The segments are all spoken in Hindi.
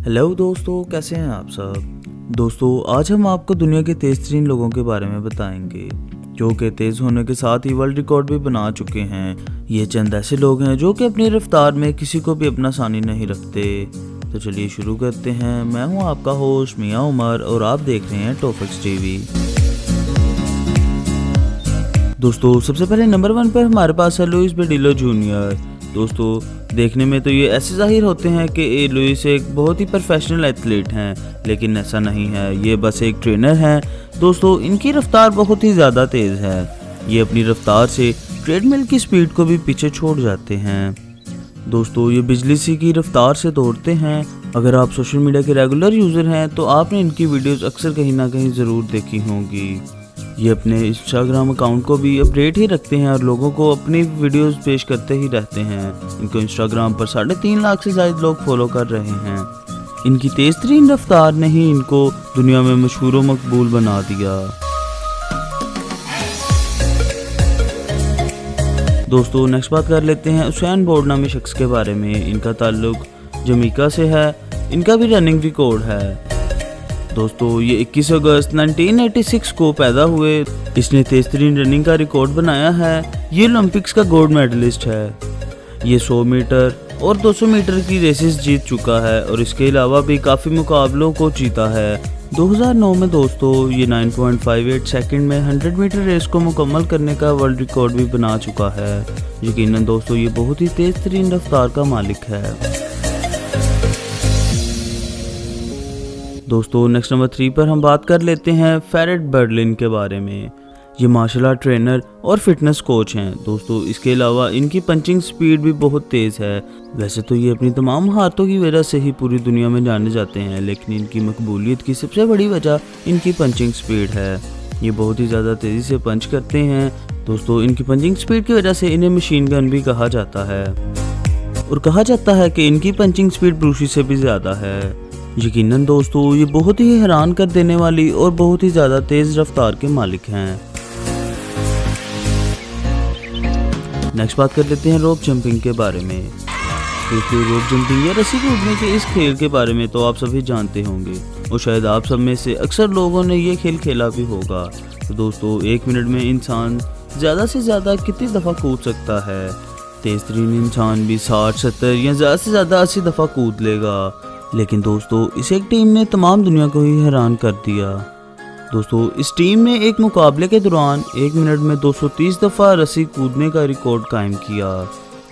हेलो दोस्तों, कैसे हैं आप सब। दोस्तों आज हम आपको दुनिया के तेज़ तरीन लोगों के बारे में बताएंगे जो कि तेज़ होने के साथ ही वर्ल्ड रिकॉर्ड भी बना चुके हैं। ये चंद ऐसे लोग हैं जो कि अपनी रफ्तार में किसी को भी अपना सानी नहीं रखते। तो चलिए शुरू करते हैं। मैं हूं आपका होस्ट मियां उमर और आप देख रहे हैं टॉपिक्स टीवी। दोस्तों सबसे पहले नंबर 1 पर हमारे पास है लुइस बेडिलो जूनियर। दोस्तों देखने में तो ये ऐसे जाहिर होते हैं कि ए लुइस एक बहुत ही प्रोफेशनल एथलीट हैं, लेकिन ऐसा नहीं है। ये बस एक ट्रेनर हैं। दोस्तों इनकी रफ्तार बहुत ही ज़्यादा तेज़ है। ये अपनी रफ्तार से ट्रेडमिल की स्पीड को भी पीछे छोड़ जाते हैं। दोस्तों ये बिजली सी की रफ्तार से दौड़ते हैं। अगर आप सोशल मीडिया के रेगुलर यूज़र हैं तो आपने इनकी वीडियोस अक्सर कहीं ना कहीं ज़रूर देखी होंगी। ये अपने इंस्टाग्राम अकाउंट को भी अपडेट ही रखते हैं और लोगों को अपनी वीडियोस पेश करते ही रहते हैं। इनको इंस्टाग्राम पर 3.5 लाख से ज़्यादा लोग फॉलो कर रहे हैं। इनकी तेज़ तरीन रफ्तार ने ही इनको दुनिया में मशहूर व मकबूल बना दिया। दोस्तों नेक्स्ट बात कर लेते हैं उसैन बोल्ट नामी शख्स के बारे में। इनका ताल्लुक जमैका से है। इनका भी रनिंग रिकॉर्ड है। दोस्तों ये 21 अगस्त 1986 को पैदा हुए। इसने तेज़ तरीन रनिंग का रिकॉर्ड बनाया है। ये ओलंपिक्स का गोल्ड मेडलिस्ट है। ये 100 मीटर और 200 मीटर की रेसेस जीत चुका है और इसके अलावा भी काफ़ी मुकाबलों को जीता है। 2009 में दोस्तों ये 9.58 सेकंड में 100 मीटर रेस को मुकम्मल करने का वर्ल्ड रिकॉर्ड भी बना चुका है। यकीनन दोस्तों ये बहुत ही तेज़ तरीन रफ्तार का मालिक है। दोस्तों नेक्स्ट नंबर 3 पर हम बात कर लेते हैं फेरेट बर्लिन के बारे में। ये मार्शल आर्ट ट्रेनर और फिटनेस कोच हैं। दोस्तों इसके अलावा इनकी पंचिंग स्पीड भी बहुत तेज़ है। वैसे तो ये अपनी तमाम महारतों की वजह से ही पूरी दुनिया में जाने जाते हैं, लेकिन इनकी मकबूलियत की सबसे बड़ी वजह इनकी पंचिंग स्पीड है। ये बहुत ही ज़्यादा तेज़ी से पंच करते हैं। दोस्तों इनकी पंचिंग स्पीड की वजह से इन्हें मशीन गन भी कहा जाता है और कहा जाता है कि इनकी पंचिंग स्पीड ब्रूसी से भी ज़्यादा है। यकीनन दोस्तों ये बहुत ही हैरान कर देने वाली और बहुत ही ज़्यादा तेज़ रफ्तार के मालिक हैं। नेक्स्ट बात कर लेते हैं रोप जंपिंग के बारे में। दोस्तों रोप जंपिंग या रस्सी कूदने के इस खेल के बारे में तो आप सभी जानते होंगे और शायद आप सब में से अक्सर लोगों ने ये खेल खेला भी होगा। तो दोस्तों 1 मिनट में इंसान ज़्यादा से ज़्यादा कितनी दफ़ा कूद सकता है। तेज़ तरीन इंसान भी 60, 70 या ज़्यादा से ज़्यादा 80 दफ़ा कूद लेगा। लेकिन दोस्तों इस एक टीम ने तमाम दुनिया को ही हैरान कर दिया। दोस्तों इस टीम ने एक मुकाबले के दौरान 1 मिनट में 230 दफ़ा रस्सी कूदने का रिकॉर्ड कायम किया।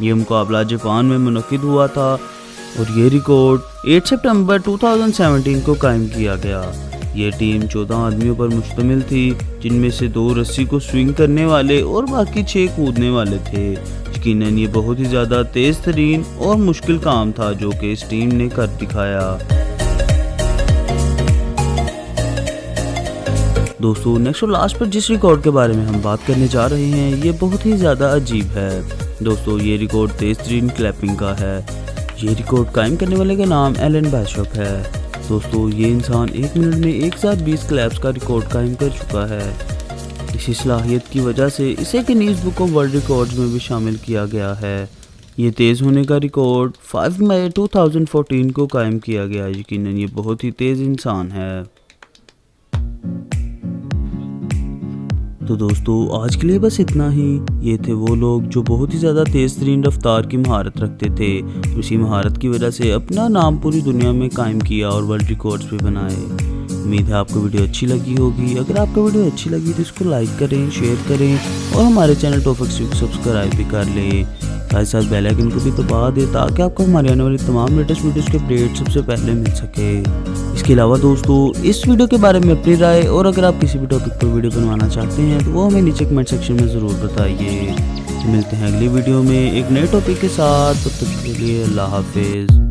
ये मुकाबला जापान में मुनक्किद हुआ था और ये रिकॉर्ड 8 सितंबर 2017 को कायम किया गया। ये टीम 14 आदमियों पर मुश्तमिल थी, जिनमें से 2 रस्सी को स्विंग करने वाले और बाकी 6 कूदने वाले थे। यकीनन ये बहुत ही ज़्यादा तेज़ तरीन और मुश्किल काम था जो कि इस टीम ने कर दिखाया। दोस्तों नेक्स्ट और लास्ट पर जिस रिकॉर्ड के बारे में हम बात करने जा रहे हैं ये बहुत ही ज़्यादा अजीब है। दोस्तों ये रिकॉर्ड तेज़ तरीन क्लैपिंग का है। ये रिकॉर्ड कायम करने वाले का नाम एलन बाइशॉप है। दोस्तों ये इंसान 1 मिनट में 1020 क्लैप्स का रिकॉर्ड कायम कर चुका है। इसी सलाहियत की वजह से इसे Guinness book of world records में भी शामिल किया गया है। ये तेज़ होने का रिकॉर्ड 5 मई 2014 को कायम किया गया। यकीनन ये बहुत ही तेज़ इंसान है। तो दोस्तों आज के लिए बस इतना ही। ये थे वो लोग जो बहुत ही ज़्यादा तेज़ तरीन रफ्तार की महारत रखते थे। उसी महारत की वजह से अपना नाम पूरी दुनिया में कायम किया और वर्ल्ड रिकॉर्ड्स भी बनाए। उम्मीद है आपको वीडियो अच्छी लगी होगी। अगर आपको वीडियो अच्छी लगी तो इसको लाइक करें, शेयर करें और हमारे चैनल टॉपिक्स को सब्सक्राइब भी कर लें। साथ साथ बेल आइकन को भी दबा दें ताकि आपको हमारे आने वाली तमाम लेटेस्ट वीडियोस के अपडेट सबसे पहले मिल सके। इसके अलावा दोस्तों इस वीडियो के बारे में अपनी राय और अगर आप किसी भी टॉपिक पर वीडियो बनवाना चाहते हैं तो वो हमें नीचे कमेंट सेक्शन में ज़रूर बताइए। मिलते हैं अगली वीडियो में एक नए टॉपिक के साथ। तब तक के लिए अल्लाह हाफिज़।